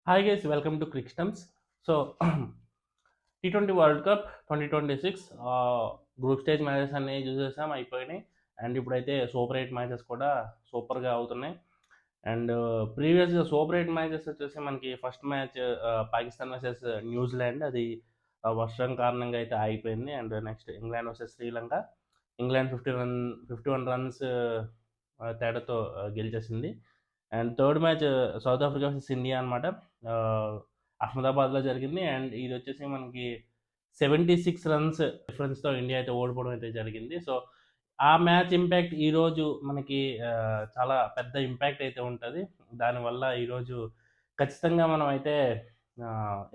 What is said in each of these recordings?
Hi guys, welcome to క్రిక్స్టమ్స్. So T20 world cup 2026 group stage matches అన్నీ చూసేసాం, అయిపోయినాయి. అండ్ ఇప్పుడైతే సూపర్ ఎయిట్ మ్యాచెస్ కూడా సూపర్గా అవుతున్నాయి. అండ్ ప్రీవియస్గా సూపర్ ఎయిట్ మ్యాచెస్ వచ్చేసి మనకి first match Pakistan versus New Zealand, అది వర్షం కారణంగా అయితే ఆగిపోయింది. And next England versus Sri Lanka, England 51 runs తేడాతో గెలిచేసింది. And third match south Africa versus India అనమాట, అహ్మదాబాద్లో జరిగింది. అండ్ ఇది వచ్చేసి మనకి 76 రన్స్ డిఫరెన్స్తో ఇండియా అయితే ఓడిపోవడం అయితే జరిగింది. సో ఆ మ్యాచ్ ఇంపాక్ట్ ఈరోజు మనకి చాలా పెద్ద ఇంపాక్ట్ అయితే ఉంటుంది. దానివల్ల ఈరోజు ఖచ్చితంగా మనం అయితే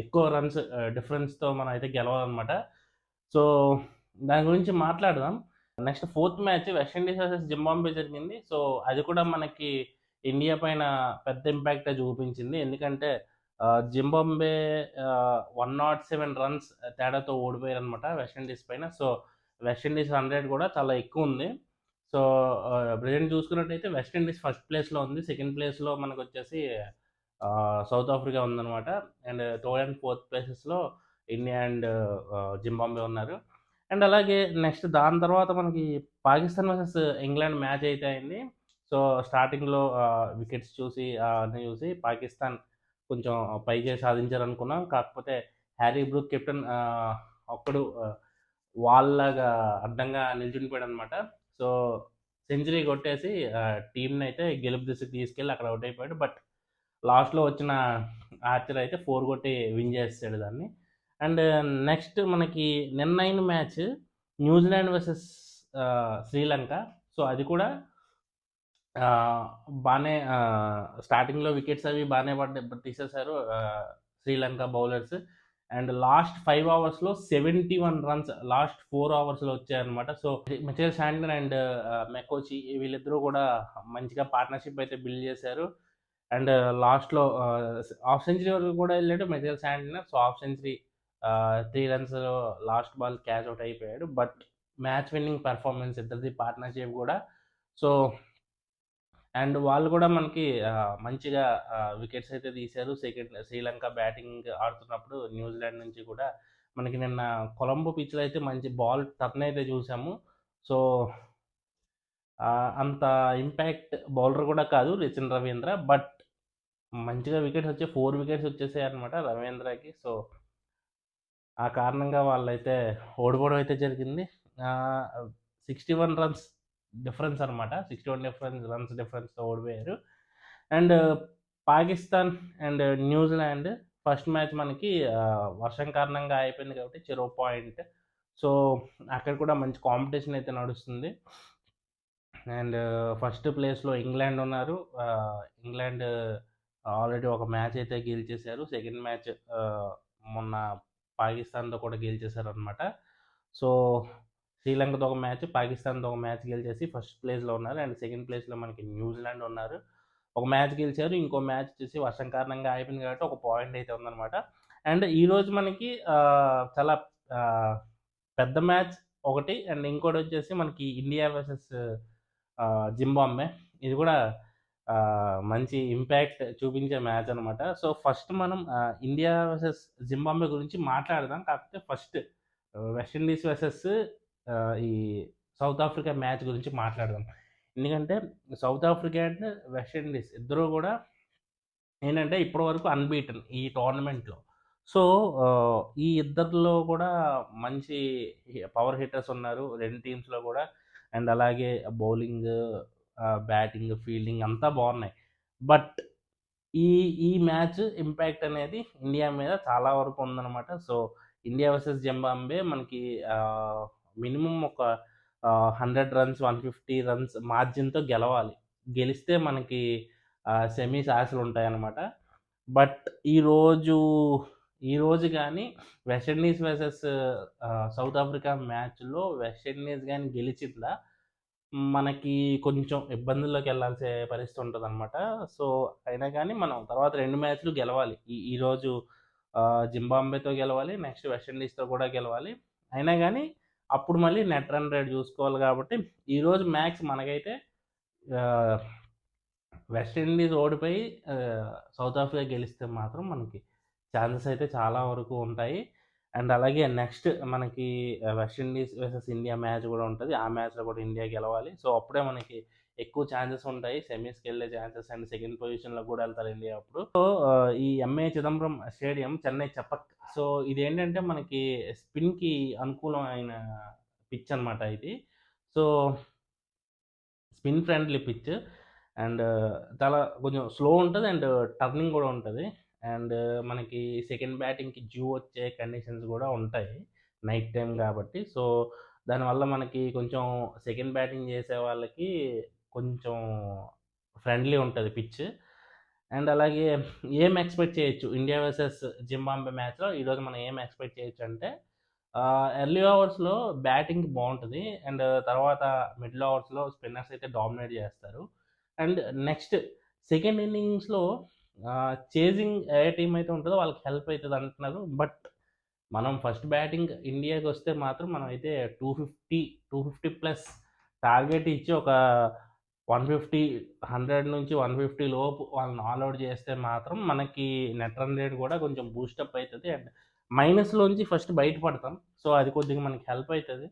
ఎక్కువ రన్స్ డిఫరెన్స్తో మనం అయితే గెలవాలన్నమాట. సో దాని గురించి మాట్లాడదాం. Next fourth match West Indies versus Zimbabwe జరిగింది. సో అది కూడా మనకి ఇండియా పైన పెద్ద ఇంపాక్టే చూపించింది. ఎందుకంటే జింబాబ్వే 107 రన్స్ తేడాతో ఓడిపోయారనమాట వెస్టిండీస్ పైన. సో వెస్టిండీస్ 100 కూడా చాలా ఎక్కువ ఉంది. సో ప్రెజెంట్ చూసుకున్నట్టయితే వెస్టిండీస్ ఫస్ట్ ప్లేస్లో ఉంది. సెకండ్ ప్లేస్లో మనకు వచ్చేసి సౌత్ ఆఫ్రికా ఉందన్నమాట. అండ్ థర్డ్ అండ్ ఫోర్త్ ప్లేసెస్లో ఇండియా అండ్ జింబాబ్వే ఉన్నారు. అండ్ అలాగే నెక్స్ట్ దాని తర్వాత మనకి పాకిస్తాన్ వర్సెస్ ఇంగ్లాండ్ మ్యాచ్ అయితే అయింది. సో స్టార్టింగ్లో వికెట్స్ చూసి అన్నీ చూసి పాకిస్తాన్ కొంచెం పైకే సాధించారనుకున్నాం. కాకపోతే హ్యారీ బ్రూక్ కెప్టెన్ ఒక్కడు వాళ్ళలాగా అడ్డంగా నిల్చునిపోయాడు అనమాట. సో సెంచరీ కొట్టేసి టీంని అయితే గెలుపు దిశకు తీసుకెళ్ళి అక్కడ అవుట్ అయిపోయాడు. బట్ లాస్ట్లో వచ్చిన ఆర్చర్ అయితే 4 కొట్టి విన్ చేసాడు దాన్ని. అండ్ నెక్స్ట్ మనకి నిన్న అయిన match New Zealand versus Sri Lanka. So అది కూడా బాగానే స్టార్టింగ్లో వికెట్స్ అవి బాగానే తీసేశారు శ్రీలంక బౌలర్స్. అండ్ లాస్ట్ 5 అవర్స్లో 71 రన్స్ లాస్ట్ 4 అవర్స్లో వచ్చాయన్నమాట. సో మిచెల్ శాంట్నర్ అండ్ మెకోచి వీళ్ళిద్దరూ కూడా మంచిగా పార్ట్నర్షిప్ అయితే బిల్డ్ చేశారు. అండ్ లాస్ట్లో హాఫ్ సెంచరీ వరకు కూడా వెళ్ళాడు Mitchell Santner. So half century 3 runs last ball catch out అయిపోయాడు. బట్ మ్యాచ్ విన్నింగ్ పెర్ఫార్మెన్స్ ఇద్దరిది పార్ట్నర్షిప్ కూడా. సో అండ్ వాళ్ళు కూడా మనకి మంచిగా వికెట్స్ అయితే తీశారు. సెకండ్ శ్రీలంక బ్యాటింగ్ ఆడుతున్నప్పుడు న్యూజిలాండ్ నుంచి కూడా మనకి నిన్న కొలంబో పిచ్లో అయితే మంచి బాల్ టర్న్ అయితే చూసాము. సో అంత ఇంపాక్ట్ బౌలర్ కూడా కాదు రిచన్ రవీంద్ర, బట్ మంచిగా వికెట్స్ వచ్చాయి. 4 వికెట్స్ వచ్చేసాయి అనమాట రవీంద్రకి. సో ఆ కారణంగా వాళ్ళైతే ఓడిపోవడం అయితే జరిగింది. 61 రన్స్ డిఫరెన్స్ అనమాట, 61 రన్స్ డిఫరెన్స్తో ఓడిపోయారు. And Pakistan and New Zealand first match మనకి వర్షం కారణంగా అయిపోయింది కాబట్టి చెరో పాయింట్. సో అక్కడ కూడా మంచి కాంపిటీషన్ అయితే నడుస్తుంది. అండ్ ఫస్ట్ ప్లేస్లో ఇంగ్లాండ్ ఉన్నారు. ఇంగ్లాండ్ ఆల్రెడీ ఒక మ్యాచ్ అయితే గెలిచేశారు. సెకండ్ మ్యాచ్ మొన్న పాకిస్తాన్తో కూడా గెలిచేశారు అనమాట. సో శ్రీలంకతో ఒక మ్యాచ్, పాకిస్తాన్తో ఒక మ్యాచ్ గెలిచేసి ఫస్ట్ ప్లేస్లో ఉన్నారు. అండ్ సెకండ్ ప్లేస్లో మనకి న్యూజిలాండ్ ఉన్నారు. ఒక మ్యాచ్ గెలిచారు, ఇంకో మ్యాచ్ వచ్చేసి వర్షం కారణంగా అయిపోయింది కాబట్టి ఒక పాయింట్ అయితే ఉందన్నమాట. అండ్ ఈరోజు మనకి చాలా పెద్ద మ్యాచ్ ఒకటి, అండ్ ఇంకోటి వచ్చేసి మనకి ఇండియా వర్సెస్ జింబాబ్వే. ఇది కూడా మంచి ఇంపాక్ట్ చూపించే మ్యాచ్ అనమాట. సో ఫస్ట్ మనం ఇండియా వర్సెస్ జింబాబ్వే గురించి మాట్లాడదాం. కాకపోతే ఫస్ట్ వెస్టిండీస్ వర్సెస్ ఈ సౌత్ ఆఫ్రికా మ్యాచ్ గురించి మాట్లాడదాం. ఎందుకంటే సౌత్ ఆఫ్రికా అండ్ వెస్టిండీస్ ఇద్దరూ కూడా ఏంటంటే ఇప్పటివరకు అన్బీటన్ ఈ టోర్నమెంట్లో. సో ఈ ఇద్దరిలో కూడా మంచి పవర్ హిట్టర్స్ ఉన్నారు రెండు టీమ్స్లో కూడా. అండ్ అలాగే బౌలింగ్, బ్యాటింగ్, ఫీల్డింగ్ అంతా బాగున్నాయి. బట్ ఈ ఈ మ్యాచ్ ఇంపాక్ట్ అనేది ఇండియా మీద చాలా వరకు ఉందన్నమాట. సో ఇండియా వర్సెస్ జింబాబ్వే మనకి మినిమం ఒక 100 రన్స్, 150 రన్స్ మార్జిన్తో గెలవాలి. గెలిస్తే మనకి సెమీస్ ఆశలు ఉంటాయన్నమాట. బట్ ఈరోజు కానీ వెస్టిండీస్ వర్సెస్ సౌత్ ఆఫ్రికా మ్యాచ్లో వెస్టిండీస్ కానీ గెలిచిందా మనకి కొంచెం ఇబ్బందుల్లోకి వెళ్ళాల్సిన పరిస్థితి ఉంటుందన్నమాట. సో అయినా కానీ మనం తర్వాత 2 మ్యాచ్లు గెలవాలి. ఈరోజు జింబాబ్వేతో గెలవాలి, నెక్స్ట్ వెస్టిండీస్తో కూడా గెలవాలి. అయినా కానీ అప్పుడు మళ్ళీ నెట్ రన్ రేట్ చూసుకోవాలి. కాబట్టి ఈరోజు మ్యాక్స్ మనకైతే వెస్టిండీస్ ఓడిపోయి సౌత్ ఆఫ్రికా గెలిస్తే మాత్రం మనకి ఛాన్సెస్ అయితే చాలా వరకు ఉంటాయి. అండ్ అలాగే నెక్స్ట్ మనకి వెస్టిండీస్ వర్సెస్ ఇండియా మ్యాచ్ కూడా ఉంటది. ఆ మ్యాచ్‌లో కూడా ఇండియా గెలవాలి. సో, అప్పుడే మనకి ఎక్కువ ఛాన్సెస్ ఉంటాయి. సెమీస్‌కెళ్ళే ఛాన్సెస్ అండ్ సెకండ్ పొజిషన్‌లోకి కూడా ఎళ్తారు ఇండియా అప్పుడు. సో, ఈ MA Chidambaram stadium Chennai Chepauk. So, ఇదేంటంటే మనకి స్పిన్‌కి అనుకూలమైన పిచ్ అనమాట ఇది. So, spin friendly pitch. And చాలా కొంచెం స్లో ఉంటది. అండ్ టర్నింగ్ గూడా ఉంటది. అండ్ మనకి సెకండ్ బ్యాటింగ్‌కి వచ్చే కండిషన్స్ గూడా ఉంటాయి. నైట్ టైమ్ గాబట్టి. సో, దానివల్ల మనకి కొంచెం సెకండ్ బ్యాటింగ్ జేసే వాళ్ళకి కొంచెం ఫ్రెండ్లీ ఉంటది పిచ్. అండ్ అలాగే ఏం ఎక్స్‌పెక్ట్ చేయొచ్చు ఇండియా వర్సెస్ జింబాబ్వే మ్యాచ్‌లో ఈరోజు మనం ఏం ఎక్స్‌పెక్ట్ చేయొచ్చంటే ఎర్లీ అవర్స్‌లో బ్యాటింగ్ బావుంటది. అండ్ తర్వాత మిడిల్ అవర్స్‌లో స్పిన్నర్స్ అయితే డామినేట్ జేస్తారు. అండ్ నెక్స్ట్ సెకండ్ ఇన్నింగ్స్‌లో చేజింగ్ ఏ టీమ్ అయితే ఉంటదో వాళ్ళకి హెల్ప్ అయితదంటున్నారు. బట్ మనం ఫస్ట్ బ్యాటింగ్ ఇండియాకొస్తే మాత్రం మనమైతే 250, 250 ప్లస్ టార్గెట్ ఇచ్చి ఒక 150, 100 నుంచి 150 లోపు వాళ్ళని ఆల్ ఔట్ చేస్తే మాత్రం మనకి నెట్ రన్ రేట్ కూడా కొంచెం బూస్టప్ అయితది. అండ్ మైనస్‌లోంచి ఫస్ట్ బయటపడతాం. సో, అది కొద్దిగా మనకి హెల్ప్ అయితది.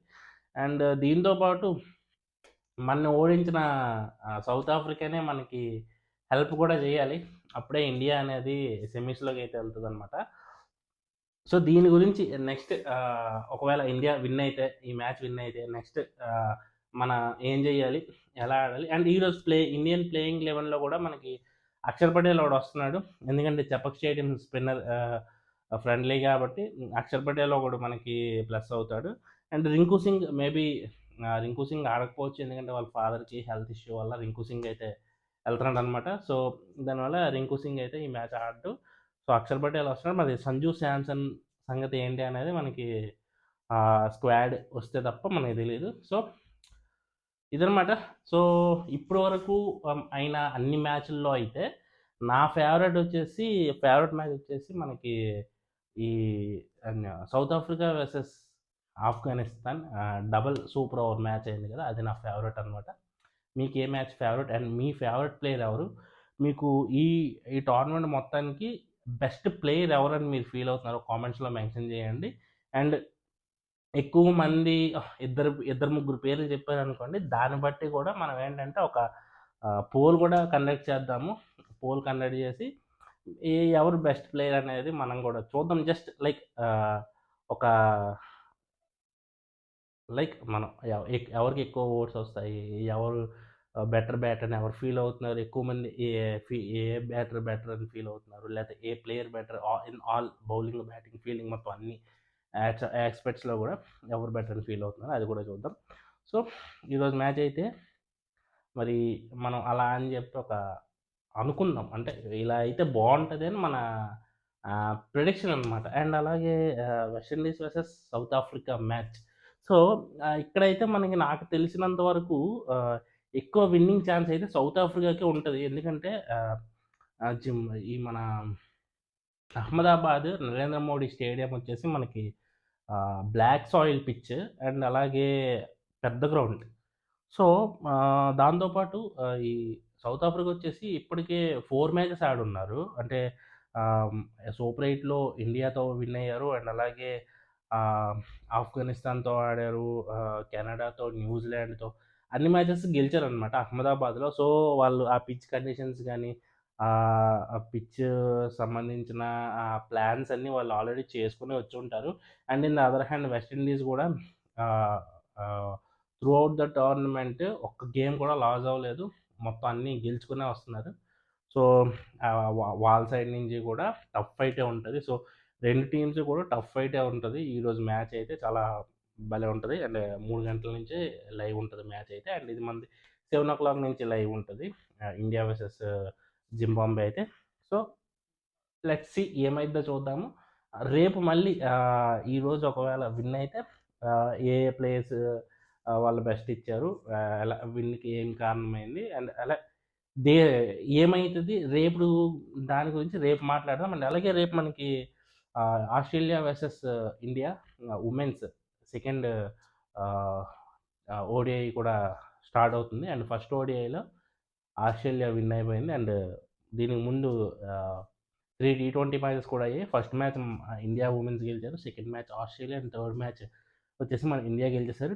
అండ్ దీంతో పాటు మనని ఓడించిన సౌత్ ఆఫ్రికానే మనకి హెల్ప్ కూడా చేయాలి. అప్పుడే ఇండియా అనేది సెమీస్‌లోకైతే ఎళ్తదనమాట. సో, దీని గురించి నెక్స్ట్ ఒకవేళ ఇండియా విన్ అయితే, ఈ మ్యాచ్ విన్ అయితే నెక్స్ట్ మన ఏం జేయాలి? ఎలా ఆడాలి? అండ్ ఈరోజు ఇండియన్ ప్లేయింగ్ 11లో గూడా మనకి అక్షర్ పటేల్ ఒకడొస్తున్నాడు. ఎందుకంటే చపక్ స్టేడియం స్పిన్నర్ ఫ్రెండ్లీ గాబట్టి అక్షర్ పటేల్ ఒకడు మనకి ప్లస్ అవుతాడు. అండ్ రింకు సింగ్ మేబీ రింకు సింగ్ ఆడకపోవచ్చు. ఎందుకంటే వాళ్ళ ఫాదర్‌కి హెల్త్ ఇష్యూ వల్ల రింకు సింగ్ అయితే ఎళ్తున్నాడనమాట. సో, దానివల్ల రింకు సింగ్ అయితే ఈ మ్యాచ్ ఆడడు. సో, అక్షర్ పటేల్ వస్తున్నాడు. మరి సంజు శాంసన్ సంగతి ఏంటి అనేది మనకి స్క్వాడ్ వస్తే తప్ప మనకి తెలీదు. సో, ఇదనమాట. సో, ఇప్పటి వరకు అయిన అన్ని మ్యాచ్‌ల్లో అయితే నా ఫేవరెట్ మ్యాచ్ వచ్చేసి మనకి ఈ South Africa versus Afghanistan double super over match అయింది కదా! అది నా ఫేవరెట్ అనమాట. మీకు ఏ మ్యాచ్ ఫేవరెట్? అండ్ మీ ఫేవరెట్ ప్లేయర్ ఎవరు? మీకు ఈ ఈ టోర్నమెంట్ మొత్తానికి బెస్ట్ ప్లేయర్ ఎవరని మీరు ఫీల్ అవుతున్నారో కామెంట్స్‌లో మెన్షన్ చేయండి. అండ్ ఎక్కువ మంది ఇద్దరు ముగ్గురు పేర్లు చెప్పారనుకోండి. దాన్ని బట్టి కూడా మనం ఏంటంటే ఒక పోల్ కూడా కండక్ట్ చేద్దాము. పోల్ కండక్ట్ చేసి ఎవరు బెస్ట్ ప్లేయర్ అనేది మనం కూడా చూద్దాం. జస్ట్ ఒక మనం ఎవరికి ఎక్కువ ఓట్స్ వస్తాయి? ఎవరు బెటర్ బ్యాటర్ అని ఎవరు ఫీల్ అవుతున్నారు? ఎక్కువ మంది ఏ బ్యాటర్ బెటర్ అని ఫీల్ అవుతున్నారు? లేకపోతే ఏ player better in all bowling, batting, fielding మొత్తం అన్ని యాస్పెక్ట్స్‌లో గూడా ఎవరు బెటర్ అని ఫీల్ అవుతున్నారు? అది కూడా చూద్దాం. సో, ఈరోజు మ్యాచ్ అయితే మరి మనం అలా అని చెప్పి అనుకుందాం. అంటే ఇలా అయితే బావుంటది అని మన ప్రిడిక్షన్ అనమాట. అండ్ అలాగే West Indies versus south Africa match. So, ఇక్కడైతే నాకు తెలిసినంత వరకు ఎక్కువ విన్నింగ్ ఛాన్స్ అయితే సౌత్ ఆఫ్రికాకే ఉంటది. ఎందుకంటే ఆహ్, ఆహ్, జిమ్ ఈ మన అహ్మదాబాద్ నరేంద్ర మోడీ స్టేడియం వచ్చేసి మనకి బ్లాక్ సాయిల్ పిచ్. అండ్ అలాగే పెద్ద గ్రౌండ్. సో, దాంతో పాటు ఈ సౌత్ ఆఫ్రికా వచ్చేసి ఇప్పటికే 4 మ్యాచెస్ ఆడున్నారు. అంటే ఆహ్, సూపర్ 8లో ఇండియాతో విన్ అయ్యారు. అండ్ అలాగే ఆహ్, ఆఫ్ఘనిస్తాన్‌తో ఆడారు. కెనడాతో, న్యూజిలాండ్‌తో అన్ని మ్యాచెస్ గెలిచారనమాట అహ్మదాబాద్‌లో. సో, వాళ్ళు ఆ పిచ్ కండిషన్స్ గాని, ఆ పిచ్ సంబంధించిన ప్లాన్స్ అన్నీ వాళ్ళు ఆల్రెడీ చేసుకొని వచ్చుంటారు. And in the other hand West Indies గూడా ah, ah throughout the tournament ఒక్క గేమ్ కూడా లాస్ అవ్వలేదు. మొత్తం అన్నీ గెలుచుకునే వస్తున్నారు. సో, వాళ్ళ సైడ్ నుంచి కూడా టఫ్ ఫైటే ఉంటది. సో, 2 టీమ్స్ కూడా టఫ్ ఫైటే ఉంటది. ఈరోజు మ్యాచ్ అయితే చాలా భలే ఉంటది. అండ్ 3 గంటల నుంచి లైవ్ ఉంటది మ్యాచ్ అయితే. అండ్ ఇది మనది 7:00 నుంచి లైవ్ ఉంటది. ఇండియా వర్సెస్ జింబాబ్వే అయితే. సో, లెట్స్ సీ ఏమైద్దో చూద్దాము. రేపు మళ్ళీ ఈరోజు ఒకవేళ విన్ అయితే ఏ ఏ ప్లేయర్స్ వాళ్ళు బెస్ట్ ఇచ్చారు. ఎలా విన్‌కి ఏం కారణమైంది. అండ్ అలా దే ఏమైతది రేపు దాని గురించి రేపు మాట్లాడదాం. అండ్ అలాగే రేపు మనకి Australia versus India women's second ah, ODI కూడా స్టార్ట్ అవుతుంది. అండ్ ఫస్ట్ ఓడిఐలో ఆస్ట్రేలియా విన్ అయిపోయింది. అండ్ దీనికి ముందు 3 T20 మ్యాచెస్ కూడా అయ్యాయి. ఫస్ట్ మ్యాచ్ ఇండియా ఉమెన్స్ గెలిచారు, second match Australia, and third match వచ్చేసి మన ఇండియా గెలిచేశారు.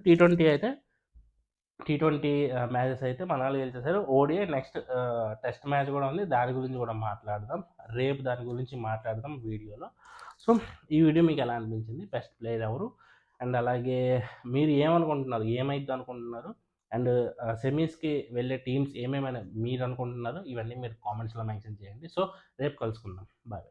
టీ20 మ్యాచెస్ అయితే మన వాళ్ళు గెలిచేశారు. ఓడిఐ నెక్స్ట్ టెస్ట్ మ్యాచ్ కూడా ఉంది, దాని గురించి కూడా మాట్లాడదాం. రేపు దాని గురించి మాట్లాడదాం వీడియోలో. సో ఈ వీడియో మీకు ఎలా అనిపించింది, బెస్ట్ ప్లేయర్ ఎవరు, అండ్ అలాగే మీరు ఏమనుకుంటున్నారు, ఏమైద్ది అనుకుంటున్నారు, అండ్ సెమీస్కి వెళ్ళే టీమ్స్ ఏమేమైనా మీరు అనుకుంటున్నారు, ఇవన్నీ మీరు కామెంట్స్లో మెన్షన్ చేయండి. సో రేపు కలుసుకుందాం. బాయ్.